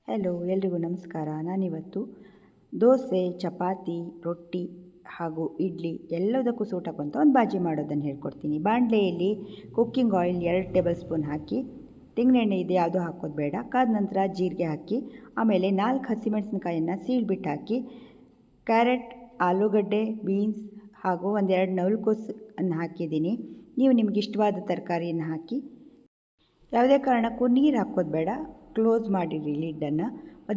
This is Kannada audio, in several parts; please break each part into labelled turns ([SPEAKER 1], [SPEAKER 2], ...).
[SPEAKER 1] ಹಲೋ, ಎಲ್ರಿಗೂ ನಮಸ್ಕಾರ. ನಾನಿವತ್ತು ದೋಸೆ, ಚಪಾತಿ, ರೊಟ್ಟಿ ಹಾಗೂ ಇಡ್ಲಿ ಎಲ್ಲದಕ್ಕೂ ಸೂಟ್ ಆಗುವಂಥ ಒಂದು ಬಾಜಿ ಮಾಡೋದನ್ನು ಹೇಳ್ಕೊಡ್ತೀನಿ. ಬಾಣಲೆಯಲ್ಲಿ ಕುಕ್ಕಿಂಗ್ ಆಯಿಲ್ 2 ಟೇಬಲ್ ಸ್ಪೂನ್ ಹಾಕಿ, ತೆಂಗಿನೆಣ್ಣೆ ಇದೆ ಯಾವುದೂ ಹಾಕೋದು ಬೇಡ. ಕಾದ ನಂತರ ಜೀರಿಗೆ ಹಾಕಿ, ಆಮೇಲೆ 4 ಹಸಿಮೆಣಸಿನಕಾಯನ್ನು ಸೀಳ್ಬಿಟ್ಟು ಹಾಕಿ, ಕ್ಯಾರೆಟ್, ಆಲೂಗಡ್ಡೆ, ಬೀನ್ಸ್ ಹಾಗೂ 1-2 ನವಲುಕೋಸನ್ನು ಹಾಕಿದ್ದೀನಿ. ನೀವು ನಿಮ್ಗೆ ಇಷ್ಟವಾದ ತರಕಾರಿಯನ್ನು ಹಾಕಿ, ಯಾವುದೇ ಕಾರಣಕ್ಕೂ ನೀರು ಹಾಕೋದು ಬೇಡ. ಕ್ಲೋಸ್ ಮಾಡಿರಿ ಲಿಡ್ಡನ್ನು.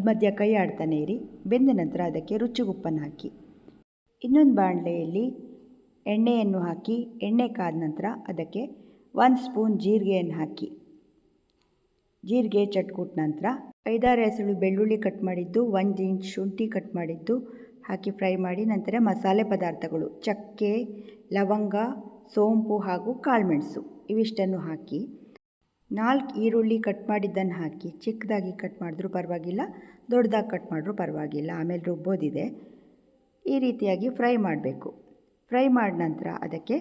[SPEAKER 1] ಮಧ್ಯ ಕೈ ಆಡ್ತಾನೆ ಇರಿ. ಬೆಂದ ನಂತರ ಅದಕ್ಕೆ ರುಚಿಗೆ ಉಪ್ಪನ್ನು ಹಾಕಿ. ಇನ್ನೊಂದು ಬಾಣಲೆಯಲ್ಲಿ ಎಣ್ಣೆಯನ್ನು ಹಾಕಿ, ಎಣ್ಣೆ ಕಾದ ನಂತರ ಅದಕ್ಕೆ 1 ಸ್ಪೂನ್ ಜೀರಿಗೆಯನ್ನು ಹಾಕಿ. ಜೀರಿಗೆ ಚಟ್ಕುಟ್ಟ ನಂತರ 5-6 ಎಸಳು ಬೆಳ್ಳುಳ್ಳಿ ಕಟ್ ಮಾಡಿದ್ದು, 1 ಇಂಚ್ ಶುಂಠಿ ಕಟ್ ಮಾಡಿದ್ದು ಹಾಕಿ ಫ್ರೈ ಮಾಡಿ. ನಂತರ ಮಸಾಲೆ ಪದಾರ್ಥಗಳು ಚಕ್ಕೆ, ಲವಂಗ, ಸೋಂಪು ಹಾಗೂ ಕಾಳುಮೆಣಸು ಇವಿಷ್ಟನ್ನು ಹಾಕಿ. 4 ಈರುಳ್ಳಿ ಕಟ್ ಮಾಡಿದ್ದನ್ನು ಹಾಕಿ. ಚಿಕ್ಕದಾಗಿ ಕಟ್ ಮಾಡಿದ್ರೂ ಪರವಾಗಿಲ್ಲ, ದೊಡ್ಡದಾಗಿ ಕಟ್ ಮಾಡಿದ್ರೂ ಪರವಾಗಿಲ್ಲ. ಆಮೇಲೆ ರುಬ್ಬೋದಿದೆ. ಈ ರೀತಿಯಾಗಿ ಫ್ರೈ ಮಾಡಬೇಕು. ಫ್ರೈ ಮಾಡಿದ ನಂತರ ಅದಕ್ಕೆ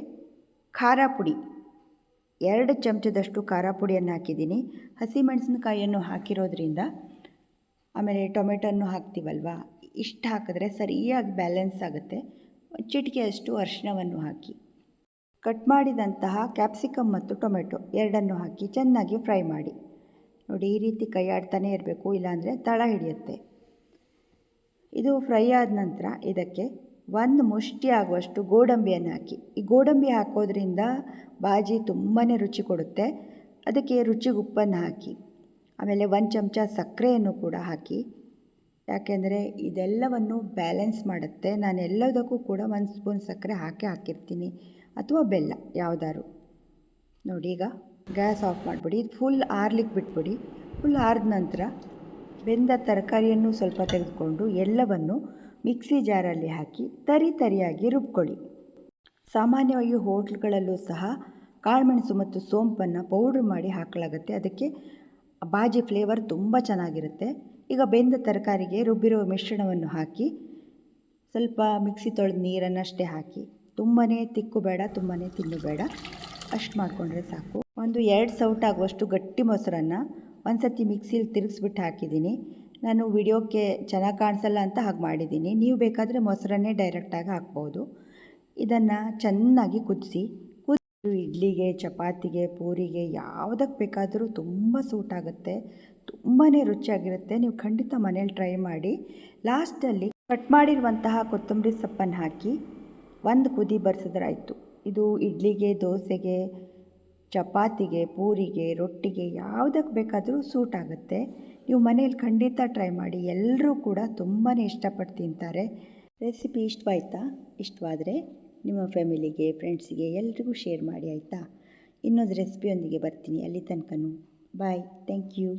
[SPEAKER 1] ಖಾರ ಪುಡಿ 2 ಚಮಚದಷ್ಟು ಖಾರ ಪುಡಿಯನ್ನು ಹಾಕಿದ್ದೀನಿ. ಹಸಿಮೆಣಸಿನಕಾಯಿಯನ್ನು ಹಾಕಿರೋದ್ರಿಂದ, ಆಮೇಲೆ ಟೊಮೆಟೊನ್ನು ಹಾಕ್ತೀವಲ್ವ, ಇಷ್ಟು ಹಾಕಿದ್ರೆ ಸರಿಯಾಗಿ ಬ್ಯಾಲೆನ್ಸ್ ಆಗುತ್ತೆ. ಚಿಟಿಕೆಯಷ್ಟು ಅರಿಶಿಣವನ್ನು ಹಾಕಿ, ಕಟ್ ಮಾಡಿದಂತಹ ಕ್ಯಾಪ್ಸಿಕಮ್ ಮತ್ತು ಟೊಮೆಟೊ 2 ಹಾಕಿ ಚೆನ್ನಾಗಿ ಫ್ರೈ ಮಾಡಿ. ನೋಡಿ, ಈ ರೀತಿ ಕೈ ಆಡ್ತಾನೆ ಇರಬೇಕು, ಇಲ್ಲಾಂದರೆ ತಳ ಹಿಡಿಯುತ್ತೆ. ಇದು ಫ್ರೈ ಆದ ನಂತರ ಇದಕ್ಕೆ 1 ಮುಷ್ಟಿ ಆಗುವಷ್ಟು ಗೋಡಂಬಿಯನ್ನು ಹಾಕಿ. ಈ ಗೋಡಂಬಿ ಹಾಕೋದ್ರಿಂದ ಬಾಜಿ ತುಂಬಾ ರುಚಿ ಕೊಡುತ್ತೆ. ಅದಕ್ಕೆ ರುಚಿಗೆ ಉಪ್ಪನ್ನು ಹಾಕಿ, ಆಮೇಲೆ 1 ಚಮಚ ಸಕ್ಕರೆಯನ್ನು ಕೂಡ ಹಾಕಿ. ಯಾಕೆಂದರೆ ಇದೆಲ್ಲವನ್ನು ಬ್ಯಾಲೆನ್ಸ್ ಮಾಡುತ್ತೆ. ನಾನು ಎಲ್ಲದಕ್ಕೂ ಕೂಡ 1 ಸ್ಪೂನ್ ಸಕ್ಕರೆ ಹಾಕಿರ್ತೀನಿ, ಅಥವಾ ಬೆಲ್ಲ ಯಾವುದಾದ್ರು. ನೋಡಿ, ಈಗ ಗ್ಯಾಸ್ ಆಫ್ ಮಾಡಿಬಿಡಿ. ಫುಲ್ ಆರ್ಲಿಕ್ಕೆ ಬಿಟ್ಬಿಡಿ. ಫುಲ್ ಆರಿದ ನಂತರ ಬೆಂದ ತರಕಾರಿಯನ್ನು ಸ್ವಲ್ಪ ತೆಗೆದುಕೊಂಡು ಎಲ್ಲವನ್ನು ಮಿಕ್ಸಿ ಜಾರಲ್ಲಿ ಹಾಕಿ ತರಿಯಾಗಿ ರುಬ್ಕೊಳ್ಳಿ. ಸಾಮಾನ್ಯವಾಗಿ ಹೋಟ್ಲ್ಗಳಲ್ಲೂ ಸಹ ಕಾಳುಮೆಣಸು ಮತ್ತು ಸೋಂಪನ್ನು ಪೌಡ್ರ್ ಮಾಡಿ ಹಾಕಲಾಗುತ್ತೆ. ಅದಕ್ಕೆ ಬಾಜಿ ಫ್ಲೇವರ್ ತುಂಬ ಚೆನ್ನಾಗಿರುತ್ತೆ. ಈಗ ಬೆಂದ ತರಕಾರಿಗೆ ರುಬ್ಬಿರೋ ಮಿಶ್ರಣವನ್ನು ಹಾಕಿ, ಸ್ವಲ್ಪ ಮಿಕ್ಸಿ ತೊಳೆದ ನೀರನ್ನಷ್ಟೇ ಹಾಕಿ. ತುಂಬಾ ತಿಕ್ಕು ಬೇಡ, ತುಂಬಾ ತಿನ್ನು ಬೇಡ, ಅಷ್ಟು ಮಾಡಿಕೊಂಡ್ರೆ ಸಾಕು. 1-2 ಸೌಟ್ ಆಗುವಷ್ಟು ಗಟ್ಟಿ ಮೊಸರನ್ನು ಒಂದು ಸತಿ ಮಿಕ್ಸಿಲಿ ತಿರುಗಿಸ್ಬಿಟ್ಟು ಹಾಕಿದ್ದೀನಿ. ನಾನು ವಿಡಿಯೋಕ್ಕೆ ಚೆನ್ನಾಗಿ ಕಾಣಿಸಲ್ಲ ಅಂತ ಹಾಗೆ ಮಾಡಿದ್ದೀನಿ. ನೀವು ಬೇಕಾದರೆ ಮೊಸರನ್ನೇ ಡೈರೆಕ್ಟಾಗಿ ಹಾಕ್ಬೋದು. ಇದನ್ನು ಚೆನ್ನಾಗಿ ಕುದಿಸಿ ಇಡ್ಲಿಗೆ, ಚಪಾತಿಗೆ, ಪೂರಿಗೆ ಯಾವುದಕ್ಕೆ ಬೇಕಾದರೂ ತುಂಬ ಸೂಟ್ ಆಗುತ್ತೆ. ತುಂಬಾ ರುಚಿಯಾಗಿರುತ್ತೆ. ನೀವು ಖಂಡಿತ ಮನೇಲಿ ಟ್ರೈ ಮಾಡಿ. ಲಾಸ್ಟಲ್ಲಿ ಕಟ್ ಮಾಡಿರುವಂತಹ ಕೊತ್ತಂಬರಿ ಸೊಪ್ಪನ್ನು ಹಾಕಿ 1 ಕುದಿ ಬರ್ಸಿದ್ರಾಯಿತು. ಇದು ಇಡ್ಲಿಗೆ, ದೋಸೆಗೆ, ಚಪಾತಿಗೆ, ಪೂರಿಗೆ, ರೊಟ್ಟಿಗೆ ಯಾವುದಕ್ಕೆ ಬೇಕಾದರೂ ಸೂಟ್ ಆಗುತ್ತೆ. ನೀವು ಮನೇಲಿ ಖಂಡಿತ ಟ್ರೈ ಮಾಡಿ. ಎಲ್ಲರೂ ಕೂಡ ತುಂಬಾ ಇಷ್ಟಪಟ್ಟು ತಿಂತಾರೆ. ರೆಸಿಪಿ ಇಷ್ಟವಾಯ್ತಾ? ಇಷ್ಟವಾದರೆ ನಿಮ್ಮ ಫ್ಯಾಮಿಲಿಗೆ, ಫ್ರೆಂಡ್ಸಿಗೆ ಎಲ್ರಿಗೂ ಶೇರ್ ಮಾಡಿ, ಆಯಿತಾ? ಇನ್ನೊಂದು ರೆಸಿಪಿಯೊಂದಿಗೆ ಬರ್ತೀನಿ. ಅಲ್ಲಿ ತನಕನೂ ಬಾಯ್. Thank you.